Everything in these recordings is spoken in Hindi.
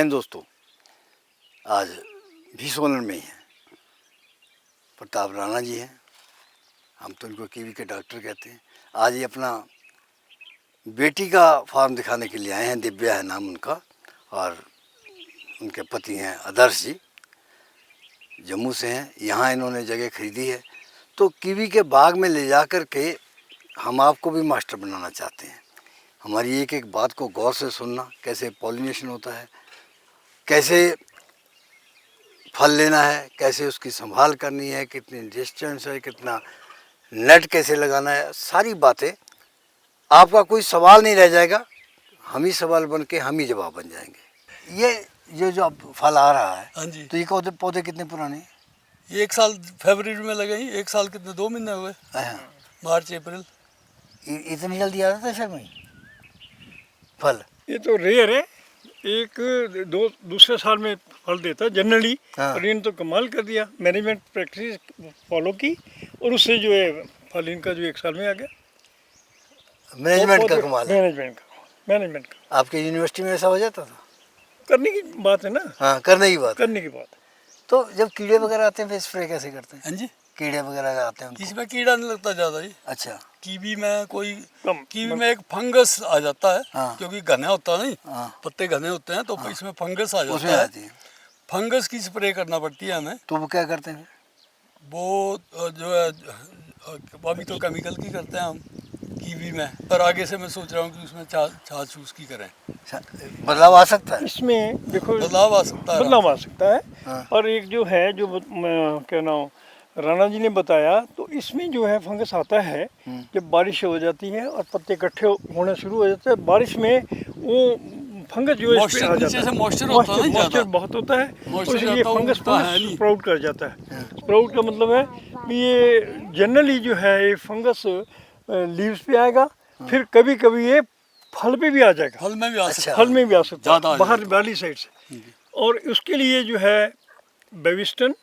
हिंद दोस्तों, आज भी सोलन में ही हैं। प्रताप राणा जी हैं, हम तो इनको कीवी के डॉक्टर कहते हैं। आज ये अपना बेटी का फार्म दिखाने के लिए आए हैं। दिव्या है नाम उनका, और उनके पति हैं आदर्श जी, जम्मू से हैं। यहाँ इन्होंने जगह खरीदी है, तो कीवी के बाग में ले जा कर के हम आपको भी मास्टर बनाना चाहते हैं। हमारी एक एक बात को गौर से सुनना, कैसे पॉलिनेशन होता है, कैसे फल लेना है, कैसे उसकी संभाल करनी है, कितनी डिस्टेंस है, कितना नेट कैसे लगाना है, सारी बातें। आपका कोई सवाल नहीं रह जाएगा, हम ही सवाल बन के हम ही जवाब बन जाएंगे। ये जो अब फल आ रहा है, हाँ जी, तो ये पौधे कितने पुराने हैं? ये 1 साल फरवरी में लगे ही। 1 साल कितने 2 महीने हुए, मार्च अप्रैल। इतनी जल्दी आ जाता है सर में फल? ये तो रेयर है, एक दो दूसरे साल में फल देता है जनरली। हाँ। और इन्होंने तो कमाल कर दिया, मैनेजमेंट प्रैक्टिस फॉलो की और उससे जो है फल इनका जो 1 साल में आ गया। मैनेजमेंट का कमाल है। मैनेजमेंट का आपके यूनिवर्सिटी में ऐसा हो जाता था? करने की बात है ना। हाँ, करने की बात है। करने की बात है। तो जब कीड़े वगैरह आते हैं फिर स्प्रे कैसे करते हैं? हाँ जी, कीड़े वगैरह आते हैं उनको? इसमें कीड़ा नहीं लगता ज़्यादा ही। अच्छा। कीवी में कोई कम कीवी में एक फंगस आ जाता है। हाँ। क्योंकि घने होता है नहीं, हाँ। पत्ते घने होते हैं, तो इसमें फंगस आ उसमें जाता है। आती है, फंगस की स्प्रे करना पड़ती है हमें। तो वो क्या करते हैं? वो जो है अभी तो केमिकल की करते हैं हम कीवी में, पर आगे से मैं सोच रहा हूँ कि उसमें छाछ उसकी करें। बदलाव आ सकता है इसमें देखो, बदलाव आ सकता है। बदलाव आ सकता है। हाँ। और एक जो है जो क्या नाम राणा जी ने बताया, तो इसमें जो है फंगस आता है जब बारिश हो जाती है और पत्ते इकट्ठे होने शुरू हो जाते हैं। बारिश में वो फंगस जो है इस पे आ जाता है। मॉइस्चर होता है ना, मॉइस्चर बहुत होता है, मॉइस्चर इसलिए ज़्यादा फंगस उगता है नहीं। स्प्राउट कर जाता है। स्प्राउट का मतलब है कि ये जनरली जो है ये फंगस लीव्स पे आएगा, फिर कभी कभी ये फल पे भी आ जाएगा। फल में भी आ सकता है। फल में भी आ सकता ज़्यादा है, आ बाहर जाएगा। वाली साइड से। और उसके लिए जो है बेविस्टन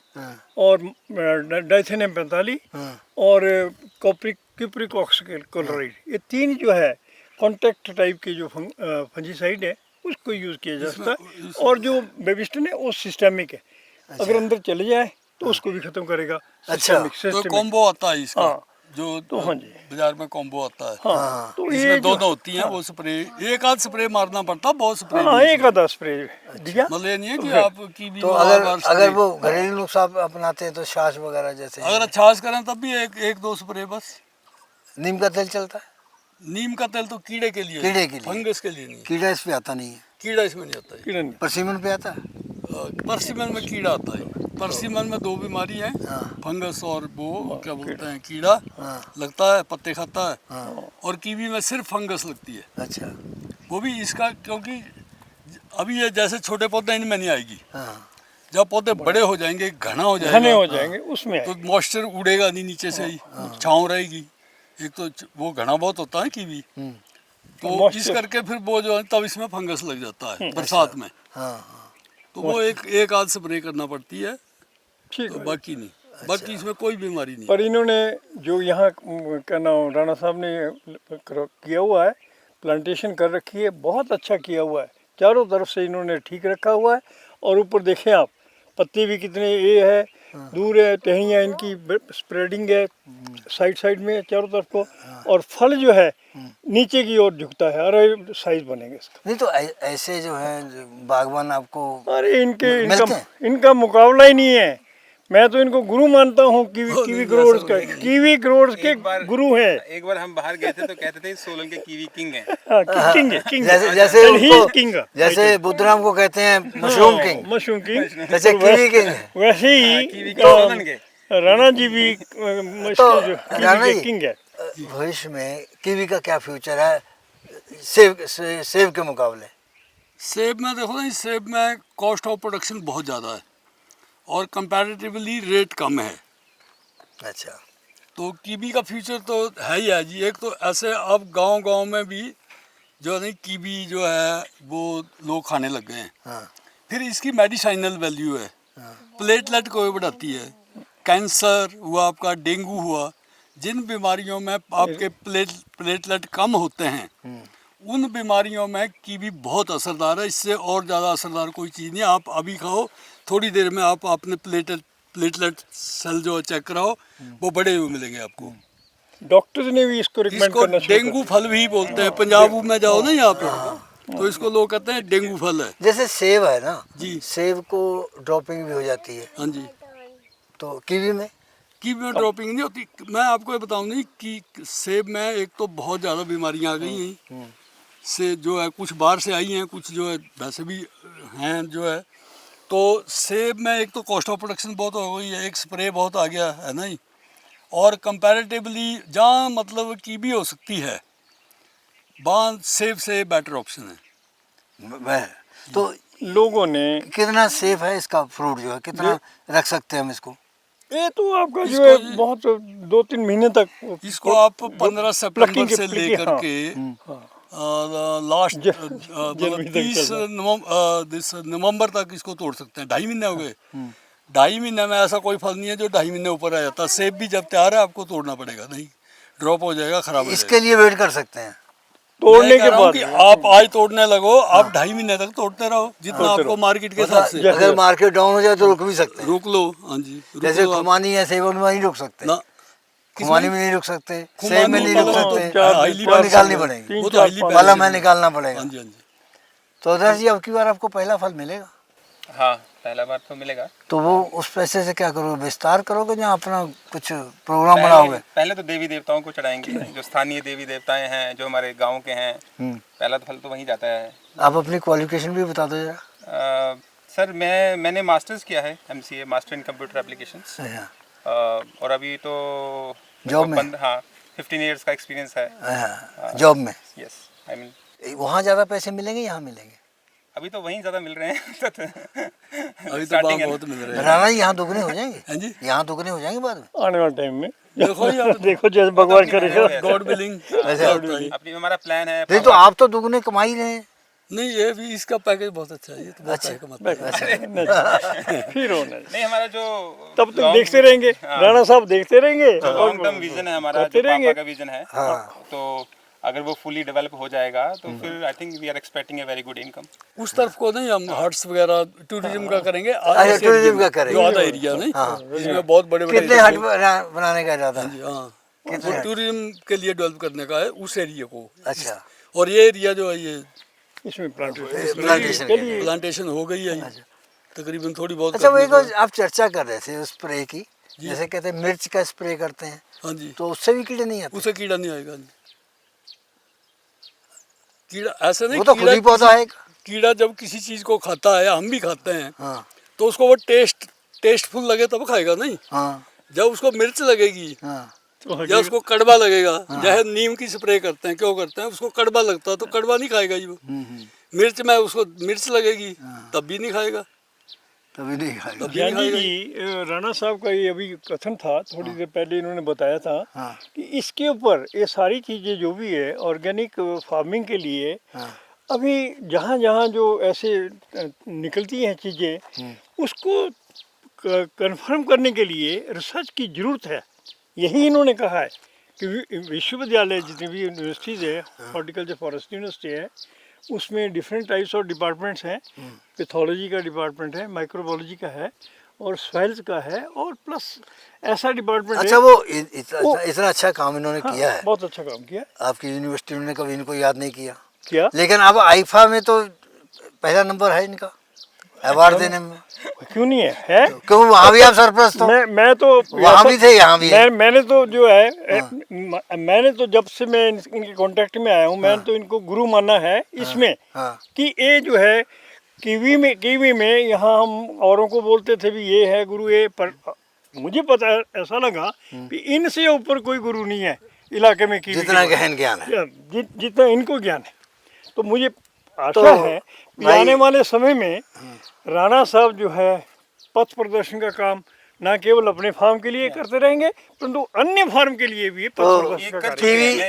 और डाइथेनियम 45 और क्यूप्रिक ऑक्सीक्लोराइड, ये तीन जो है कॉन्टैक्ट टाइप के जो फंजीसाइड है उसको यूज़ किया जा सकता है। और जो बेविस्टन है वो सिस्टेमिक है, अगर अंदर चले जाए तो उसको भी खत्म करेगा। अच्छा। तो कॉम्बो आता है इसका। हाँ। जो तो हाँ जी, बाजार में कॉम्बो आता है। हाँ। तो ये इसमें जो दो होती हैं। वो स्प्रे एक आध स्प्रे मारना पड़ता, बहुत स्प्रे हाँ, नहीं एक आधा स्प्रे दिया। मतलब ये नहीं है कि फिर- आप की भी तो अगर वो घरेलू नुस्खा अपनाते हैं तो छाछ वगैरह जैसे अगर छाछ करें तब भी एक दो स्प्रे बस। नीम का तेल चलता है? नीम का तेल तो कीड़े के लिए, कीड़े के लिए। फंगस के लिए नहीं। कीड़ा इस पे आता नहीं है? कीड़ा इसमें नहीं आता है। कीड़ा नहीं। परसिमन पे आता है? परसिमन में कीड़ा आता है। परसिमन में 2 बीमारी है, हाँ। फंगस और वो क्या बोलते हैं कीड़ा लगता है, पत्ते खाता है। और कीवी में सिर्फ फंगस लगती है। अच्छा। वो भी इसका, क्योंकि अभी ये जैसे छोटे पौधे इनमें नहीं आएगी। हाँ। जब पौधे बड़े हो जाएंगे, घना हो घने जाएगा, हो जाएंगे उसमें तो मॉइस्चर उड़ेगा नहीं नीचे से ही, छाँव रहेगी। एक तो वो घना बहुत होता है कीवी, तो इस moisture- करके फिर वो जो है तब इसमें फंगस लग जाता है बरसात में। हाँ। तो वो एक आध स्प्रे करना पड़ती है, ठीक तो है। बाकी नहीं। बाकी इसमें कोई बीमारी नहीं। पर इन्होंने जो यहाँ क्या नाम राणा साहब ने किया हुआ है, प्लांटेशन कर रखी है, बहुत अच्छा किया हुआ है। चारों तरफ से इन्होंने ठीक रखा हुआ है। और ऊपर देखें आप, पत्ते भी कितने ये है, दूर है, टहनियाँ इनकी स्प्रेडिंग है साइड में चारों तरफ को। और फल जो है नीचे की ओर झुकता है, और साइज बनेगा इसका। नहीं तो ऐसे जो है बागवान आपको अरे मिलते हैं? इनका मुकाबला ही नहीं है। मैं तो इनको गुरु मानता हूँ, कीवी ग्रोवर्स का। कीवी ग्रोवर्स के गुरु हैं। एक बार हम बाहर गए थे तो कहते थे सोलन के कीवी किंग हैं। हाँ, किंग है, किंग है। जैसे And he is उनको- king. जैसे बुद्धराम को कहते हैं मशरूम किंग, मशरूम किंग, जैसे कीवी किंग है। वैसे कीवी ही किंग सोलन के। राणा जी भी तो कीवी राणा के जी, किंग है। भविष्य में कीवी का क्या फ्यूचर है सेब के मुकाबले? सेब में देखो ना, इस सेब में कॉस्ट ऑफ प्रोडक्शन बहुत ज़्यादा है और कंपैरेटिवली रेट कम है। अच्छा। तो कीवी का फ्यूचर तो है ही है जी। एक तो ऐसे अब गांव में भी जो है कीवी जो है वो लोग खाने लग गए हैं। हाँ। फिर इसकी मेडिसाइनल वैल्यू है, प्लेटलेट को बढ़ाती है। कैंसर हुआ आपका, डेंगू हुआ, जिन बीमारियों में आपके प्लेटलेट कम होते हैं उन बीमारियों में कीवी बहुत असरदार है। इससे और ज़्यादा असरदार कोई चीज़ नहीं है। आप अभी खाओ, थोड़ी देर में आप अपने प्लेटलेट सेल जो चेक कराओ, वो बढ़े हुए मिलेंगे आपको। डॉक्टर्स ने भी इसको रिकमेंड इसको करना शुरू कर डेंगू फल भी बोलते हैं। पंजाब में जाओ ना यहाँ पे, तो इसको लोग कहते हैं डेंगू फल है। जैसे सेब है ना जी। सेब को ड्रॉपिंग भी हो जाती है, हाँ जी। तो कीवी में कीवी में ड्रॉपिंग नहीं होती। मैं आपको ये बताऊं नहीं कि सेब में एक तो बहुत ज़्यादा बीमारियां आ गई हैं, से जो है कुछ बाहर से आई हैं, कुछ जो है वैसे भी हैं जो है। तो सेब में एक तो कॉस्ट ऑफ प्रोडक्शन बहुत हो गई है, एक स्प्रे बहुत आ गया है ना ही, और कंपैरेटिवली जहाँ मतलब कीवी हो सकती है वहाँ सेब से बेटर ऑप्शन है। वह तो लोगों ने कितना सेफ है इसका फ्रूट जो है, कितना रख सकते हैं हम इसको? ये तो आपका जो इसको है जी- बहुत 2-3 महीने तक इसको आप 15 सितंबर plucking से के- लेकर हाँ, के लास्ट जनवरी तक तीस चलता नवंबर तक इसको तोड़ सकते हैं। 2.5 महीने हो गए। 2.5 महीने में ऐसा कोई फल नहीं है जो 2.5 महीने ऊपर आ जाता। सेब भी जब तैयार है आपको तोड़ना पड़ेगा, नहीं ड्रॉप हो जाएगा, खराब हो इसके लिए वेट कर सकते हैं? तोड़ने मैं के कह रहा हूँ बाद कि आप आज तोड़ने लगो, आप 2.5 महीने तक तोड़ते रहो, जितना आपको मार्केट के हिसाब से। अगर मार्केट डाउन हो जाए तो रुक भी सकते हैं? रोक लो, हाँ जी, रोक जैसे लो आप। खुमानी है, सेब में नहीं रुक सकते? ना खुमानी में नहीं रुक सकते, सेब में खुमानी नहीं रुक मतलब सकते, तो हाईली वो निकालनी पैरासिटिक पड़ेगी, है। वो तो 3-4 हाईली फल पहला पैरासिटिक मैं है। निकालना पड़ेगा। हाँ जी, हाँ जी। तो उधर जी अब की बार आपको पहला फल मिलेगा, हाँ पहला बार तो मिलेगा। तो वो उस पैसे से क्या करोगे, विस्तार करोगे या अपना कुछ प्रोग्राम बनाओगे? पहले तो देवी देवताओं को चढ़ाएंगे, जो स्थानीय देवी देवताएं हैं, जो हमारे गांव के हैं। पहला तो फल तो वहीं जाता है। आप अपनी क्वालिफिकेशन भी बता दो जरा। सर मैंने मास्टर्स किया है, MCA master in computer applications, अच्छा, और अभी तो जॉब में? हाँ 15 इयर्स का एक्सपीरियंस है जॉब में? यस। आई मीन वहाँ ज़्यादा पैसे मिलेंगे यहाँ मिलेंगे? अभी तो वहीं ज़्यादा मिल रहे हैं। अभी तो वहाँ बहुत मिल रहे हैं। राणा जी यहाँ दुगने हो जाएंगे? हाँ जी, यहाँ दुगने हो जाएंगे बाद में? आने वाले टाइम में देखो यार, देखो जैसे भगवान करेगा। God willing. अपनी हमारा प्लान है। नहीं तो आप तो दुगने कमा ही रहे हैं। नहीं, ये भी इसका पैकेज बहुत अच्छा है, ये तो बहुत पैकेज कमाता है। फिर होना है। नहीं हमारा जो तब तक देखते रहेंगे, राणा साहब देखते रहेंगे लॉन्ग टर्म विजन है हमारा, करते जो रहेंगे। पापा का विजन है, तो अगर वो फुली डेवलप हो जाएगा तो फिर I think we are expecting a very good income. उस तरफ को नहीं, हम हट्स वगैरह टूरिज्म का करेंगे। अच्छा, tourism का करेंगे। जो आधा एरिया नहीं, इसमें बहुत बड़े बड़े कितने हट बनाने का इरादा है? हाँ, वो टूरिज्म के लिए डेवलप करने का है उस एरिया को। अच्छा, और ये एरिया जो है, ये इसमें प्लांटेशन प्लांटेशन के लिए। प्लांटेशन हो गई है तकरीबन, थोड़ी बहुत अच्छा, वो करने एक को और आप चर्चा कर रहे थे स्प्रे की, जैसे कहते हैं मिर्च का स्प्रे करते हैं, हाँ जी, तो उससे भी कीड़े नहीं आते? उसे कीड़ा नहीं आएगा जी। कीड़ा ऐसा नहीं, वो तो खुद कीड़ा ही पौधा है। कीड़ा जब किसी चीज को खाता है, हम भी खाते हैं, हाँ तो उसको वो टेस्टफुल लगे तब खाएगा नहीं। हाँ जब उसको मिर्च लगेगी हाँ, या उसको कड़वा लगेगा, जैसे नीम की स्प्रे करते हैं, क्यों करते हैं, उसको कड़वा लगता है तो कड़वा नहीं खाएगा जी वो। मिर्च में उसको मिर्च लगेगी तब भी नहीं खाएगा, तभी नहीं खाएगा। तब भी नहीं ज्ञानी खाएगा। जी, राणा साहब का ये अभी कथन था, थोड़ी देर पहले इन्होंने बताया था हाँ कि इसके ऊपर ये सारी चीज़ें जो भी है ऑर्गेनिक फार्मिंग के लिए हाँ अभी जहाँ जहाँ जो ऐसे निकलती हैं चीज़ें, उसको कंफर्म करने के लिए रिसर्च की ज़रूरत है। यही इन्होंने कहा है कि विश्वविद्यालय जितनी भी यूनिवर्सिटीज़ है, हॉर्टिकल्चर फॉरेस्ट यूनिवर्सिटी है, उसमें डिफरेंट टाइप्स ऑफ डिपार्टमेंट्स हैं। पैथोलॉजी का डिपार्टमेंट है, माइक्रोबायोलॉजी का है, और सॉइल्स का है, और प्लस ऐसा डिपार्टमेंट अच्छा, है। वो इतना अच्छा काम इन्होंने हाँ, किया है, बहुत अच्छा काम किया। आपकी यूनिवर्सिटी ने कभी इनको याद नहीं किया? क्या लेकिन अब आईफा में तो पहला नंबर है इनका अवार्ड देने में, क्यों नहीं है, है? क्यों वहाँ भी आप सरपरस्त हो? मैं तो वहाँ भी थे, यहाँ भी है। मैंने तो जो है मैंने तो जब से मैं इनके कांटेक्ट में आया हूँ, मैंने तो इनको गुरु माना है इसमें, हाँ कि ये जो है कीवी में यहाँ हम औरों को बोलते थे भी ये है गुरु, ये पर मुझे पता ऐसा लगा कि इनसे ऊपर कोई गुरु नहीं है इलाके में कीवी जितना के। गहन ज्ञान है। जितना इनको ज्ञान है, तो मुझे आशा तो है कि भाई- आने वाले समय में राणा साहब जो है पथ प्रदर्शन का काम ना केवल अपने फार्म के लिए करते रहेंगे, परंतु अन्य फार्म के लिए भी पथ तो प्रदर्शन का कार्य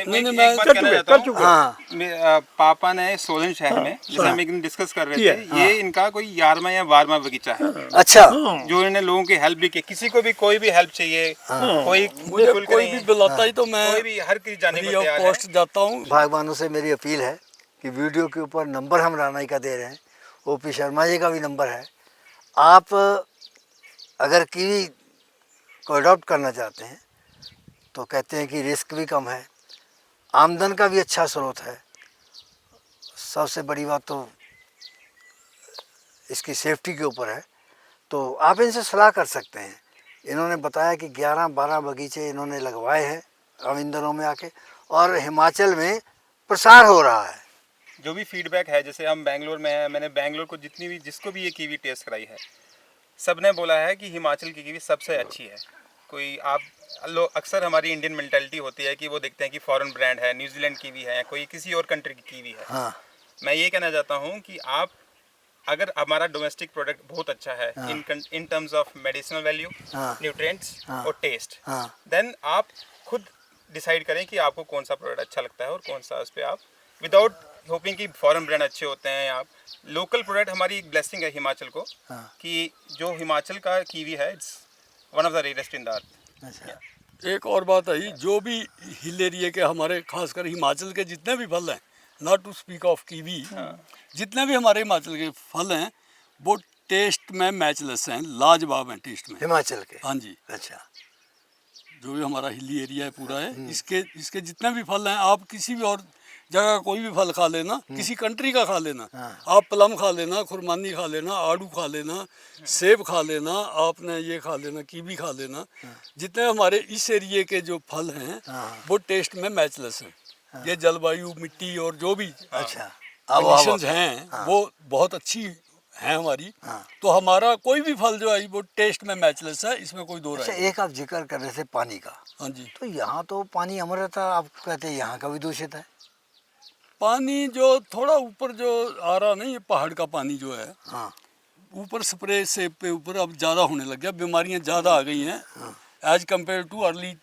कीवी मैं कर चुके। हाँ पापा ने सोलन शहर में, जैसे हम एक दिन डिस्कस कर रहे थे, ये इनका कोई 11वां या 12वां बगीचा है, अच्छा, जो इन्होंने लोगों की हेल्प भी की। किसी को भी कोई भी हेल्प चाहिए, कोई मुझे बिल्कुल कोई नहीं, भी बुलाता ही तो मैं कोई भी हर किसी जाने फ्री को ऑफ तैयार है। कॉस्ट जाता हूँ। भागवानों से मेरी अपील है कि वीडियो के ऊपर नंबर हम राना का दे रहे हैं, ओपी शर्मा जी का भी नंबर है। आप अगर कीवी को अडॉप्ट करना चाहते हैं तो कहते हैं कि रिस्क भी कम है, आमदन का भी अच्छा स्रोत है, सबसे बड़ी बात तो इसकी सेफ्टी के ऊपर है। तो आप इनसे सलाह कर सकते हैं। इन्होंने बताया कि 11-12 बगीचे इन्होंने लगवाए हैं अब इन दिनों में आके, और हिमाचल में प्रसार हो रहा है। जो भी फीडबैक है, जैसे हम बेंगलोर में हैं, मैंने बेंगलोर को जिसको भी ये कीवी टेस्ट कराई है, सब ने बोला है कि हिमाचल की कीवी सबसे अच्छी है। कोई आप लोग अक्सर हमारी इंडियन मेंटालिटी होती है कि वो देखते हैं कि फॉरेन ब्रांड है, न्यूजीलैंड कीवी है, कोई किसी और कंट्री की कीवी है। हाँ, मैं ये कहना चाहता हूँ कि आप अगर हमारा डोमेस्टिक प्रोडक्ट बहुत अच्छा है in terms of medicinal value, हाँ, न्यूट्रिएंट्स हाँ, और टेस्ट, हाँ, देन आप खुद डिसाइड करें कि आपको कौन सा प्रोडक्ट अच्छा लगता है और कौन सा उस पर आप, विदाउट होपिंग कि फॉरेन ब्रांड अच्छे होते हैं। आप लोकल प्रोडक्ट, हमारी एक ब्लेसिंग है हिमाचल को, हाँ। कि जो हिमाचल का कीवी है, it's one of the rarest in the earth. अच्छा, एक और बात आई, जो भी हिल एरिया के हमारे खासकर हिमाचल के जितने भी फल हैं, not to speak of kiwi, जितने भी हमारे हिमाचल के फल हैं वो टेस्ट में मैचलेस हैं, लाजवाब हैं टेस्ट में। हिमाचल के। हाँ जी, अच्छा, जो भी हमारा हिली एरिया है पूरा है, इसके जितने भी फल हैं, आप किसी भी और जगह कोई भी फल खा लेना, किसी कंट्री का खा लेना, आप प्लम खा लेना, खुरमानी खा लेना, आड़ू खा लेना, सेब खा लेना, आपने ये खा लेना, कीवी खा लेना, जितने हमारे इस एरिया के जो फल हैं वो टेस्ट में मैचलेस हैं। ये जलवायु, मिट्टी और जो भी अच्छा, कंडीशंस हैं वो बहुत अच्छी है हमारी। तो हमारा कोई भी फल जो है वो टेस्ट में मैचलेस है, इसमें कोई दो राय अच्छा, नहीं। एक आप जिक्र कर रहे थे पानी का, हाँ जी, तो यहाँ तो पानी अमृत था, आप कहते हैं यहाँ का भी दूषित है। पानी जो थोड़ा ऊपर जो आ रहा नहीं, ये पहाड़ का पानी जो है, हाँ, ऊपर स्प्रे से पे ऊपर अब ज़्यादा होने लग गया, बीमारियां ज़्यादा आ गई हैं एज कम्पेयर टू अर्ली,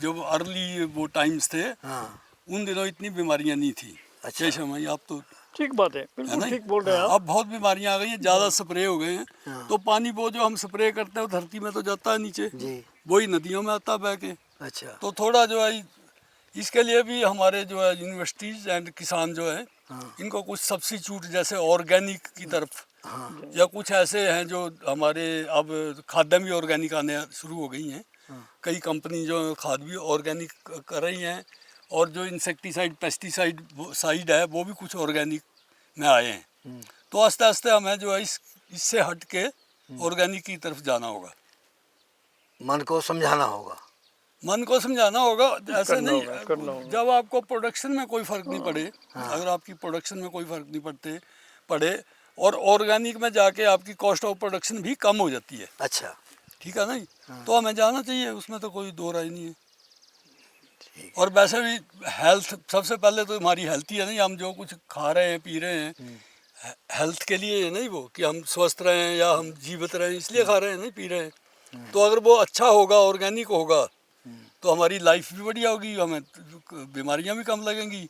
जो अर्ली वो टाइम्स थे, हाँ, उन दिनों इतनी बीमारियां नहीं थी। अच्छा। जय शर्मा जी, आप तो ठीक बात है, है बिल्कुल ना, ठीक बोल रहे हैं आप। अब बहुत बीमारियां आ गई हैं, ज़्यादा स्प्रे हो गए हैं, तो पानी वो जो हम स्प्रे करते हैं वो धरती में तो जाता है नीचे, जी, वही नदियों में आता है बह के। अच्छा, तो थोड़ा जो है इसके लिए भी हमारे जो है यूनिवर्सिटीज़ एंड किसान जो है, इनको कुछ सब्स्टिट्यूट जैसे ऑर्गेनिक की तरफ, या कुछ ऐसे हैं जो हमारे अब खाद्य भी ऑर्गेनिक आने शुरू हो गई हैं। कई कंपनी जो खाद भी ऑर्गेनिक कर रही हैं, और जो इंसेक्टिसाइड, पेस्टिसाइड साइड है वो भी कुछ ऑर्गेनिक में आए हैं। तो आस्ते आस्ते हमें जो है इससे हट के ऑर्गेनिक की तरफ जाना होगा। मन को समझाना होगा। मन को समझाना होगा, ऐसे करना नहीं। होगा, करना होगा। जब आपको प्रोडक्शन में कोई फ़र्क नहीं पड़े, अगर आपकी प्रोडक्शन में कोई फ़र्क नहीं पड़े और ऑर्गेनिक में जाके आपकी कॉस्ट ऑफ प्रोडक्शन भी कम हो जाती है, अच्छा, ठीक है नहीं, तो हमें जाना चाहिए, उसमें तो कोई दो राय नहीं है। ठीक। और वैसे भी हेल्थ सबसे पहले तो हमारी हेल्थ ही है, नहीं, हम जो कुछ खा रहे हैं पी रहे हैं हेल्थ के लिए है, नहीं, वो कि हम स्वस्थ रहें या हम जीवित रहें, इसलिए खा रहे हैं, नहीं पी रहे हैं। तो अगर वो अच्छा होगा, ऑर्गेनिक होगा, तो हमारी लाइफ भी बढ़िया होगी, हमें बीमारियां भी कम लगेंगी,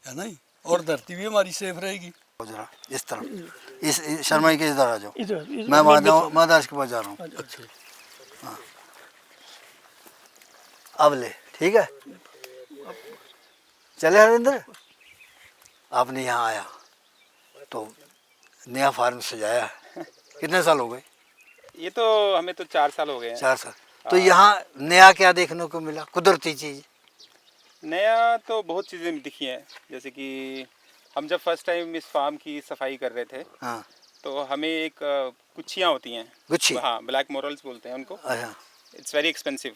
है नहीं, और धरती भी हमारी सेफ रहेगी। जरा इस तरफ, इस शर्मा जी के इधर आ जाओ, इधर मैं वहाँ जाऊँ, मैं दर्श के पास जा रहा हूँ। अच्छा, अब ले, ठीक है, चले हरिंदर, आपने यहाँ आया तो नया फार्म सजाया है, कितने साल हो गए? ये तो हमें तो 4 साल हो गए हैं। 4 साल। तो यहाँ नया क्या देखने को मिला, कुदरती चीज़? नया तो बहुत चीज़ें दिखी हैं, जैसे कि हम जब फर्स्ट टाइम इस फार्म की सफाई कर रहे थे, हाँ, तो हमें एक गुच्छियाँ होती हैं, गुच्छी, हाँ, ब्लैक मोरल्स बोलते हैं उनको। अच्छा, इट्स वेरी एक्सपेंसिव,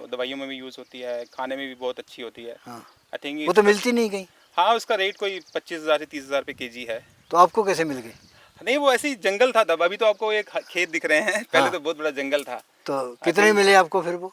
दवाइयों में भी यूज़ होती है, खाने में भी बहुत अच्छी होती है। हाँ, आई थिंक वो तो मिलती नहीं कहीं, हाँ, उसका रेट कोई 25,000 से 30,000 रुपये केजी है। तो आपको कैसे मिल गई? नहीं, वो ऐसे ही जंगल था तब, अभी तो आपको एक खेत दिख रहे हैं, पहले तो बहुत बड़ा जंगल था। तो कितने मिले आपको फिर वो?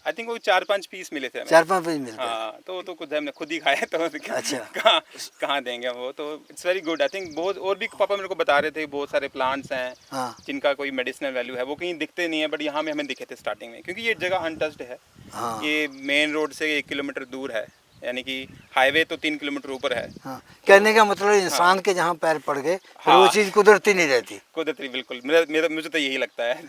आई थिंक वो 4-5 पीस मिले थे हमें। 4-5 पीस मिल गए। हाँ, तो कुछ हमने खुद ही खाया, तो अच्छा। कहाँ देंगे वो, तो it's very good. I think बहुत और भी पापा मेरे को बता रहे थे, बहुत सारे प्लांट्स हैं हाँ, जिनका कोई मेडिसिनल वैल्यू है, वो कहीं दिखते नहीं है, बट यहाँ में हमें दिखे थे स्टार्टिंग में, क्योंकि ये जगह अनटच्ड है। हाँ, ये मेन रोड से 1 किलोमीटर दूर है, यानी कि हाईवे तो 3 किलोमीटर ऊपर है। हाँ, कहने का मतलब इंसान के जहाँ पैर पड़ गए फिर वो हाँ। चीज़ कुदरती नहीं रहती। कुदरती, बिल्कुल, मुझे तो यही लगता है,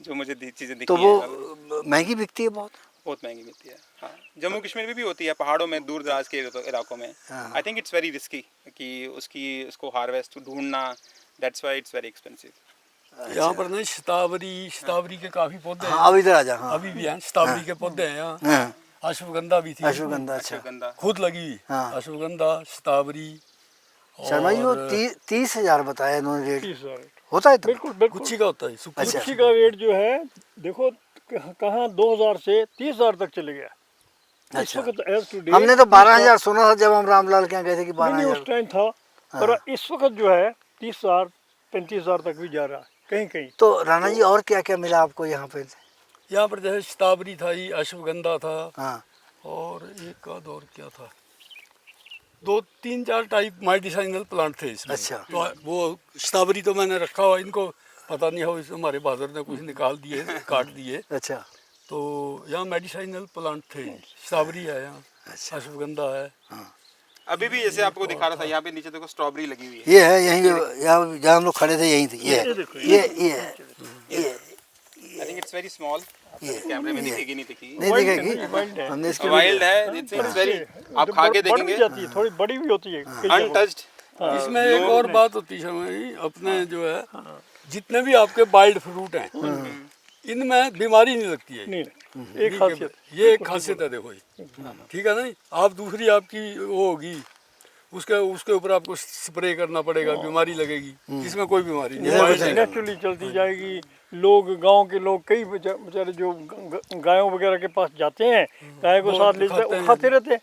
जो मुझे चीज़ें दिखी तो हैं। वो महंगी बिकती है बहुत। बहुत महंगी मिलती है। हाँ, जम्मू कश्मीर में भी होती है, पहाड़ों में, दूर दराज के इलाकों में। I think it's very risky कि उसको हार्वेस्ट ढूंढना, that's why it's very expensive. यहाँ पर नहीं शतावरी के काफी पौधे हाँ हैं, अब इधर आ जा। हाँ अभी भी हैं शतावरी के पौधे हैं यहाँ। हाँ, अश्वगंधा भी थी, अश्वगंधा। अच्छा गंदा खुद लगी हुई। हाँ। अश्वगंधा, शतावरी। शर्मा जी वो और 30,000 बताया इन्होंने रेट, 30,000 होता है तो? बिल्कुल बिल्कुल। गुच्छी का होता है, सुक्की। अच्छा। गुच्छी का रेट जो है देखो कहाँ 2,000 से 30,000 तक चले गया। इस अच्छा। वक्त as to date हमने तो 12,000 सुना था जब हम रामलाल के यहाँ गए थे कि नहीं, उस 12,000। टाइम था, पर इस वक्त जो है 30,000 35,000 तक भी जा रहा है कहीं कहीं। तो राणा जी और क्या क्या मिला आपको यहाँ पे? यहाँ पर जैसे शतावरी था, ये अश्वगंधा था, हाँ और एक आध और क्या था, 2-3-4 टाइप मेडिसिनल प्लांट थे इसमें। अच्छा। तो वो शतावरी तो मैंने रखा हुआ, इनको पता नहीं हो, इसमें हमारे बादर ने कुछ निकाल दिए, काट दिए। अच्छा तो यहाँ मेडिसिनल प्लांट थे, शतावरी है यहाँ, अच्छा। अश्वगंधा है। अभी भी जैसे आपको दिखा रहा था, यहाँ पे नीचे देखो स्ट्रॉबेरी लगी हुई है। ये है यहीं, यहाँ जहाँ हम लोग खड़े थे यहीं थी। ये है, ये I think it's very small, कैमरे में दिखेगी नहीं दिखेगी, नहीं दिखेगी, वाइल्ड है। हमने इसके वाइल्ड है। इट्स वेरी, आप खा के बढ़ भी देखेंगे, जाती है, थोड़ी बड़ी भी होती है कई जगहों। अनटच्ड। इसमें एक और बात होती है शर्मा जी, अपने जो है जितने भी आपके वाइल्ड फ्रूट हैं, इनमें बीमारी नहीं लगती है। नहीं नहीं, एक खासियत ये एक खासियत है, देखो ये, ठीक है ना। आप दूसरी आपकी वो होगी, उसके ऊपर आपको स्प्रे करना पड़ेगा, बीमारी लगेगी। इसमें कोई बीमारी नहीं है। नेचुरली चलती जाएगी। लोग, गांव के लोग कई बेचारे जो गायों वगैरह के पास जाते हैं, गाय को वो साथ ले खाते जाते हैं। खाते रहते हैं।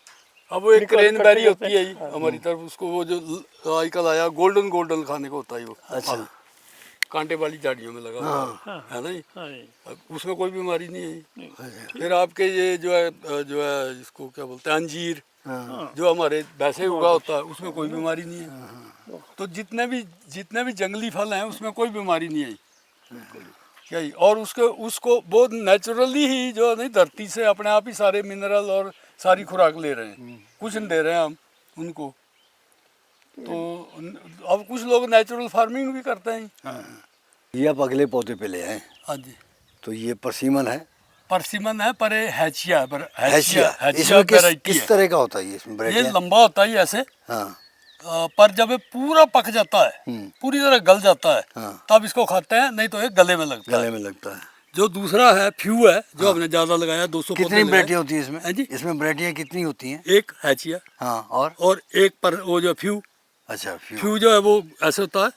अब वो एक निकल- क्रेन कट्टे बेरी करते होती है ये, हमारी तरफ उसको वो जो आजकल आया गोल्डन खाने को होता है वो। अच्छा। फल, कांटे वाली झाड़ियों में लगा हुआ है ना जी। हाँ जी। अब उसमें कोई बीमारी नहीं है। फिर आपके ये जो है इसको क्या बोलते हैं, अंजीर, जो हमारे वैसे उगा होता है, उसमें कोई बीमारी नहीं है। तो जितने भी जंगली फल हैं उसमें कोई बीमारी नहीं है क्या ही। और उसको बहुत नेचुरली ही जो है नहीं, धरती से अपने आप ही सारे मिनरल और सारी खुराक ले रहे हैं, कुछ नहीं दे रहे हैं हम उनको। तो अब कुछ लोग नेचुरल फार्मिंग भी करते हैं। ये आप अगले पौधे पे ले आए। हाँ जी, तो ये परसिमन है, परसिमन है, पर ये हैचिया है, पर हैचिया। हैचिया इसमें वैरायटी किस है। तरह का होता है ये? इसमें ये वैरायटी? लंबा होता है ऐसे, हाँ पर जब ये पूरा पक जाता है, पूरी तरह गल जाता है, हाँ। तब इसको खाते हैं, नहीं तो ये गले में लगता गले है। में लगता है। जो दूसरा है फ्यू है, जो हमने ज्यादा लगाया, 200 कितनी पौधे लगाए। वैरायटी होती है इसमें? हाँ जी। इसमें वैरायटियाँ कितनी होती हैं? एक हैचिया हाँ और एक पर वो जो फ्यू अच्छा फ्यू। फ्यू जो है वो ऐसे होता है।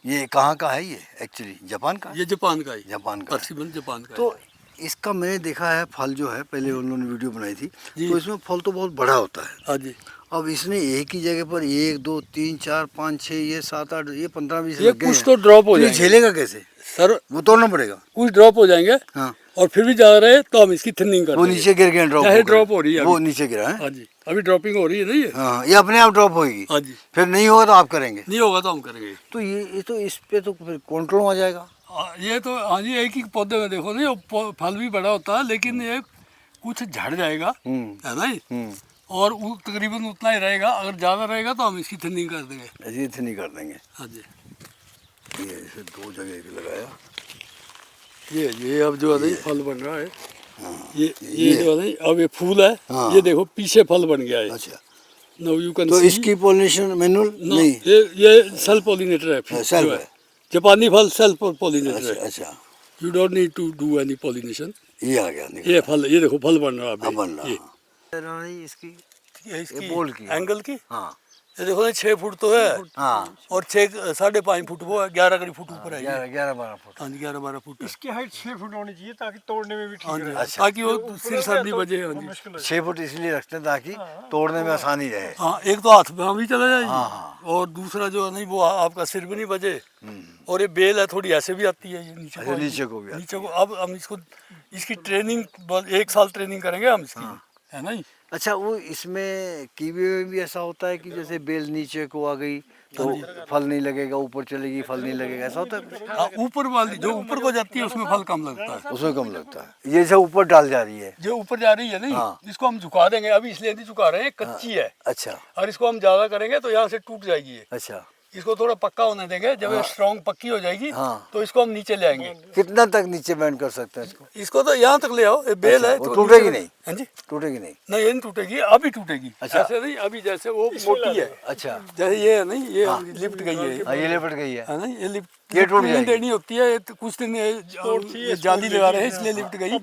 ये कहाँ का है ये एक्चुअली? जापान का? ये जापान का ही, जापान का है। परसिमन जापान का तो इसका मैंने देखा है फल जो है, पहले उन्होंने वीडियो बनाई थी, जी। तो इसमें फल तो बहुत बड़ा होता है। हाँ जी। अब इसने एक ही जगह पर 1 2 3 4 5 6 ये 7 8 ये 15 20 ये लग गए कुछ हैं। तो ड्रॉप हो तो ये जाएंगे झेलेगा कैसे? सर, वो तोड़ना पड़ेगा। कुछ ड्रॉप हो जाएंगे, हाँ और फिर भी जा रहे तो हम इसकी थिनिंग कर वो देंगे। नीचे गिर गया, ड्रॉप चाहे हो गया। drop हो रही है वो अभी। नीचे गिरा है। हाँ जी, अभी ड्रॉपिंग हो रही है ना ये। हाँ ये अपने आप ड्रॉप होगी। हाँ जी, फिर नहीं होगा तो आप करेंगे। नहीं होगा तो हम करेंगे। तो ये तो इस पे तो फिर कंट्रोल आ जाएगा। ये तो हाँ जी, एक ही पौधे में देखो नहीं, फल भी बड़ा होता है, लेकिन ये कुछ झड़ जाएगा, है ना, और वो तकरीबन उतना ही रहेगा। अगर ज़्यादा रहेगा तो हम इसकी थिनिंग कर देंगे। ऐसे इतनी नहीं कर देंगे। हाँ जी। ये ऐसे 2 जगह लगाया। ये अब जो है नहीं फल बन रहा है। ये जो है नहीं, अब ये फूल है। हाँ। ये देखो पीछे फल बन गया है। अच्छा नाउ यू कैन तो सी। इसकी पॉलिनेशन मैनुअल नहीं? ये सेल्फ पॉलिनेटर है। सेल्फ जो है। जापानी फल सेल्फ पॉलिनेटर अच्छा है। अच्छा you don't need to do any pollination. ये आ गया निकल। ये फल, ये देखो फल बन रहा है अभी। अब बन ये। रहा है इसकी। इसकी बोल्ड की। एंगल की, हाँ ये देखो ना 6 फुट तो है, हाँ और 6.5 फुट वो है, 11 फुट ऊपर है ये। 11-12 फुट। हाँ जी, 11-12 फुट है। इसकी हाइट 6 फुट होनी चाहिए ताकि तोड़ने में भी हाँ ठीक जी, रहे। अच्छा। ताकि वो सिर सर नहीं बजे। हाँ जी। मुश्किल है। 6 फुट इसलिए रखते हैं ताकि तोड़ने में आसानी रहे। हाँ, एक तो हाथ में भी चला हाँ, जाएगी, और दूसरा जो है नहीं वो आपका सिर भी नहीं बजे। और ये बेल है थोड़ी ऐसे भी आती है, ये नीचे अच्छा, नीचे को भी आती है। नीचे को। अब हम इसकी ट्रेनिंग 1 साल ट्रेनिंग करेंगे हम इसकी, है ना। अच्छा वो इसमें कीवी में भी ऐसा होता है कि जैसे बेल नीचे को आ गई तो फल नहीं लगेगा, ऊपर चलेगी फल नहीं लगेगा, ऐसा होता है? हाँ, ऊपर वाली जो ऊपर को जाती है उसमें फल कम लगता है। उसमें कम लगता है। ये सब ऊपर डाल जा रही है। जो ऊपर जा रही है नहीं, हाँ। इसको हम झुका देंगे। अभी इसलिए नहीं झुका रहे हैं, कच्ची है, अच्छा और इसको हम ज्यादा करेंगे तो यहाँ से टूट जाएगी ये। अच्छा इसको थोड़ा पक्का होने देंगे, जब ये स्ट्रॉन्ग पक्की हो जाएगी हाँ। तो इसको हम नीचे ले आएंगे। कितना तक नीचे बैंड कर सकते हैं इसको? इसको तो यहाँ तक ले आओ, ये बेल अच्छा, है वो तो टूटेगी नीचे- नहीं? हाँ जी, टूटेगी नहीं? नहीं ये नहीं टूटेगी, अभी टूटेगी। अच्छा। ऐसे नहीं, अभी जैसे वो मोटी है, अच्छा, जैसे ये है नहीं, ये लिफ्ट गई है, हाँ, ये लिपट गई है। है ना, ये लिफ्ट ये टूट नहीं जाएगी। देनी होती है, ये तो कुछ दिन ये जाली लगा रहे हैं इसलिए लिफ्ट गई।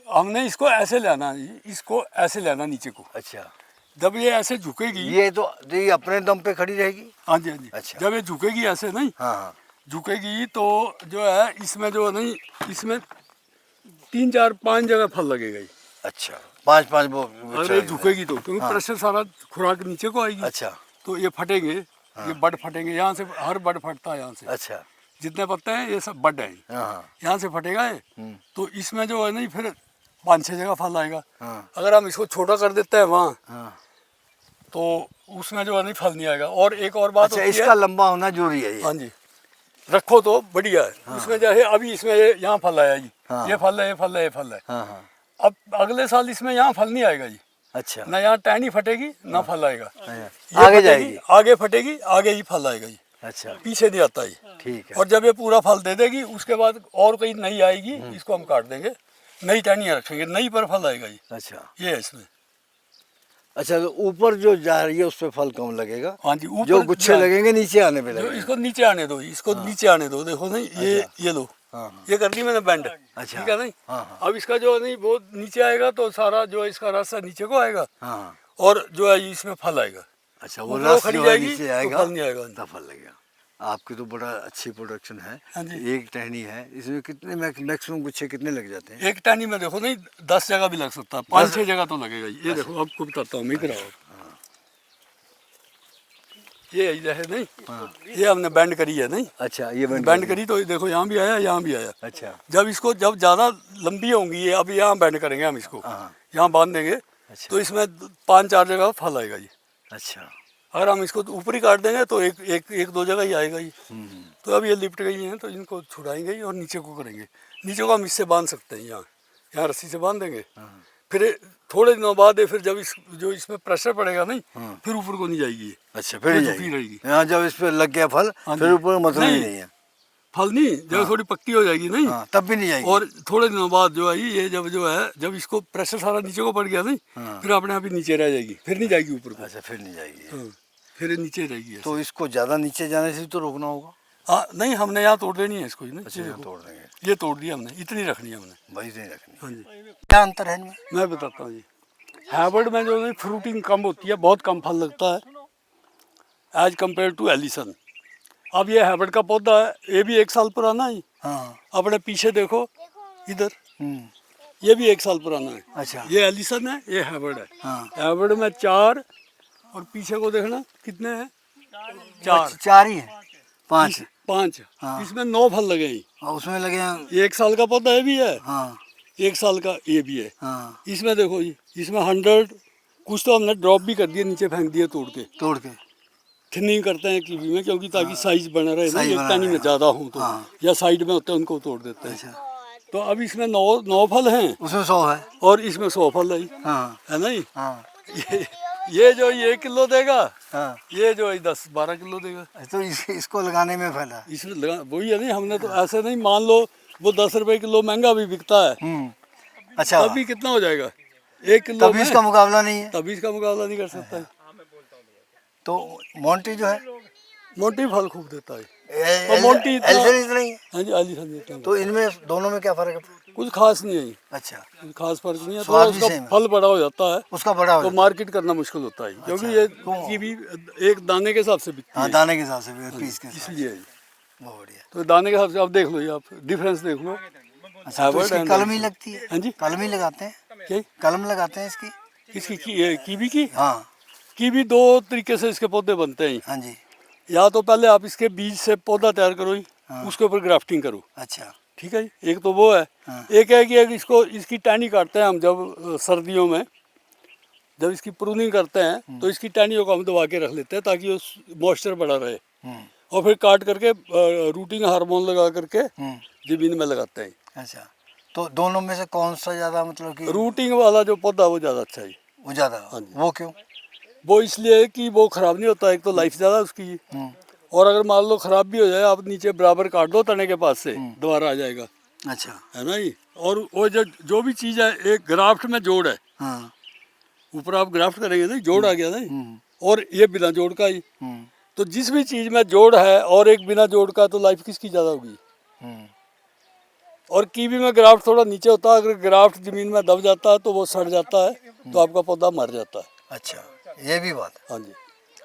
हमने इसको ऐसे लाना, इसको ऐसे लाना नीचे को, अच्छा, जब ये ऐसे झुकेगी। ये तो ये अपने दम पे खड़ी रहेगी? हाँ जी, हाँ जी। अच्छा। जब ये झुकेगी ऐसे नहीं, हाँ हाँ, झुकेगी तो जो है इसमें जो नहीं, इसमें 3 4 5 जगह फल लगेगा ये। अच्छा, 5 वो अगर ये झुकेगी तो, क्योंकि प्रेशर सारा खुराक नीचे को आएगी। अच्छा तो ये फटेंगे, ये बड फटेंगे, यहाँ से हर बड फटता है, यहाँ से अच्छा, जितने पत्ते हैं ये सब बड हैं, हाँ हाँ, यहाँ से फटेगा ये। तो इसमें जो है नहीं फिर 5 6 जगह फल आएगा। हाँ। अगर हम इसको छोटा कर देते हैं वहाँ, हाँ। तो उसमें जो है नहीं फल नहीं आएगा। और एक और बात अच्छा, होती इसका है, लंबा होना जरूरी है ये? हाँ जी, रखो तो बढ़िया है। उसमें जैसे अभी इसमें यहाँ फल आया जी, हाँ। ये फल है, ये फल है, ये फल है। हाँ हाँ, अब अगले साल इसमें यहाँ फल नहीं आएगा जी, अच्छा, ना यहाँ टहनी फटेगी ना फल आएगा। अच्छा। ये आगे फटेगी, जाएगी? आगे फटेगी, आगे ही फल आएगा जी, अच्छा, पीछे नहीं आता ये। ठीक है। और जब ये पूरा फल दे देगी उसके बाद और कहीं नई आएगी, इसको हम काट देंगे, नई टहनियाँ रखेंगे, नई पर फल आएगा जी। अच्छा, ये है इसमें। अच्छा, तो ऊपर जो जा रही है उस पे फल कम लगेगा? हाँ जी, ऊपर जो गुच्छे लगेंगे नीचे आने पे जो लगेंगे? इसको नीचे आने दो, इसको नीचे आने दो। देखो नहीं, ये लो, हाँ हाँ, ये कर दी मैंने बैंड। अच्छा। ठीक है नहीं, हाँ हाँ, अब इसका जो नहीं वो नीचे आएगा तो सारा जो इसका रास्ता नीचे को आएगा, हाँ हाँ, और जो है इसमें फल आएगा। अच्छा, वो ऊपर वो रस खड़ी जो है जाएगी नीचे तो आएगा फल नहीं आएगा। तब फल लगेगा। आपकी तो बड़ा अच्छी प्रोडक्शन है। हाँ जी। एक टहनी है, इसमें कितने मैक्सिमम गुच्छे कितने लग जाते हैं? एक टहनी में देखो नहीं 10 जगह भी लग सकता है, 5 6 जगह तो लगेगा। ये देखो आपको बताता हूँ, मैं कराओ। ये है नहीं, ये हमने बैंड करी है नहीं, अच्छा, ये बैंड करी तो देखो यहाँ भी आया, यहाँ भी आया। अच्छा, जब ज़्यादा लंबी होंगी ये, अब यहाँ बैंड करेंगे हम इसको, हाँ, यहाँ बांध देंगे, अच्छा, तो इसमें 5 4 जगह फल आएगा जी। अच्छा, अगर हम इसको ऊपरी काट देंगे तो एक 2 जगह ही आएगा ही। तो अब ये लिपट गई हैं तो इनको छुड़ाएंगे ही और नीचे को करेंगे। नीचे को हम इससे बांध सकते हैं, यहाँ रस्सी से बांध देंगे। फिर थोड़े दिनों बाद फिर जब जो इसमें प्रेशर पड़ेगा नहीं, फिर ऊपर को नहीं जाएगी ये। अच्छा, फिर ये ही झुकी जाएगी। रहेगी। यहाँ जब इस पे लग गया फल, हाँ फिर जी। ऊपर मतलब ही नहीं। नहीं है? फल नहीं, जब थोड़ी पक्की हो जाएगी नहीं, हाँ, तब भी नहीं जाएगी? और थोड़े दिनों बाद जो है ये जब इसको प्रेशर सारा नीचे को पड़ गया नहीं, फिर अपने आप ही नीचे रह जाएगी, फिर नहीं जाएगी ऊपर को। अच्छा, फिर नहीं जाएगी। हाँ, फिर ये नीचे रहेगी ऐसे। तो इसको ज़्यादा नीचे जाने से तो रोकना होगा? हाँ नहीं, हमने यहाँ तोड़ देनी है इसको ही नहीं। अच्छा, ये यहाँ देखो, तोड़ देंगे, ये तोड़ दिया हमने, इतनी रखनी है हमने। वही नहीं रखनी। हाँ जी, क्या अंतर है इनमें? मैं बताता हूँ जी। हैवर्ड में जो है फ्रूटिंग कम होती है, बहुत कम फल लगता है एज कम्पेयर टू एलिसन। अब ये हैवर्ड का पौधा है, ये भी 1 साल पुराना है। हाँ, अपने पीछे देखो इधर, हम्म, ये भी 1 साल पुराना है। अच्छा, ये एलिसन है, ये हैवर्ड है। हाँ, हैवर्ड में 4, और पीछे को देखना कितने हैं, 4 4 ही है? 5? 5, हाँ। इसमें 9 फल लगे हैं। और उसमें लगे हैं? 1 साल का पौधा ये भी है, हाँ 1 साल का ये भी है। हाँ, इसमें देखो जी, इसमें 100 कुछ तो हमने ड्रॉप भी कर दिए, नीचे फेंक दिए तोड़ के। तोड़ के? थिनिंग करते हैं कीवी में, क्योंकि ताकि साइज बना रहे ना, साइज एक बना टहनी रहे, में ज़्यादा हो तो, हाँ। या साइड में होते हैं उनको तोड़ देते हैं। अच्छा, तो अब इसमें 9 फल हैं, उसमें 100 है? और इसमें 100 फल है, हाँ है नहीं। हाँ ये जो 1 किलो देगा, हाँ, ये जो 10-12 किलो देगा। तो इसको लगाने में फायदा? इसमें लगा वही है नहीं, हमने तो ऐसे नहीं, मान लो वो 10 रुपए किलो महंगा भी बिकता है, अच्छा, तभी कितना हो जाएगा 1 किलो तभी में, इसका मुकाबला नहीं है? तभी इसका मुकाबला नहीं कर सकता है। तो मोंटी जो है, मोटी फल खूब देता है, और मोंटी इतना- एल्सर इतना ही है? हाँ जी, आली सन देता है। तो इनमें दोनों में क्या फर्क है? कुछ खास नहीं है, अच्छा, कुछ खास फर्क नहीं है। तो स्वाद भी उसका सेम है? फल बड़ा हो जाता है उसका बड़ा हो तो जाता है? मार्केट करना मुश्किल होता है, क्योंकि ये कीवी एक दाने के हिसाब से बिकती हाँ, है, दाने के हिसाब से भी, पीस के हिसाब से। इसलिए। बहुत बढ़िया। तो दाने के हिसाब से आप देख लो, ये आप डिफरेंस देख लो। अच्छा, तो Harvard इसकी and कलम ही Ellison। लगती है? हाँ जी, कलम ही लगाते हैं? क्या कलम लगाते हैं इसकी? इसकी कीवी की? हाँ कीवी 2 तरीके से इसके पौधे बनते हैं। हाँ जी, या तो पहले आप इसके बीज से पौधा तैयार करो ही, उसके ऊपर ग्राफ्टिंग करो, अच्छा, ठीक है जी। एक तो वो है, हाँ। एक है कि इसकी टहनी काटते हैं हम जब सर्दियों में, जब इसकी प्रूनिंग करते हैं तो इसकी टहनियों को हम दबा के रख लेते हैं ताकि उस मॉइस्चर बना रहे, और फिर काट करके रूटिंग हार्मोन लगा करके जमीन में लगाते हैं। अच्छा, तो दोनों में से कौन सा ज़्यादा मतलब कि रूटिंग वाला जो पौधा वो ज़्यादा अच्छा है। वो ज़्यादा? हाँ जी। वो क्यों? वो इसलिए कि वो ख़राब नहीं होता, एक तो लाइफ ज़्यादा उसकी, और अगर मान लो खराब भी हो जाए, आप नीचे बराबर काट दो तने के पास से, दोबारा आ जाएगा, अच्छा। है ना जी। और वो जो भी चीज़ है, एक ग्राफ्ट में जोड़ है, हाँ। ऊपर आप ग्राफ्ट करेंगे ना, जोड़ आ गया ना, और ये बिना जोड़ का ही। तो जिस भी चीज़ में जोड़ है और एक बिना जोड़ का, तो लाइफ किसकी ज़्यादा होगी। और कीवी में ग्राफ्ट थोड़ा नीचे होता है, अगर ग्राफ्ट ज़मीन में दब जाता है तो वो सड़ जाता है, तो आपका पौधा मर जाता है। अच्छा, ये भी बात है। हाँ जी।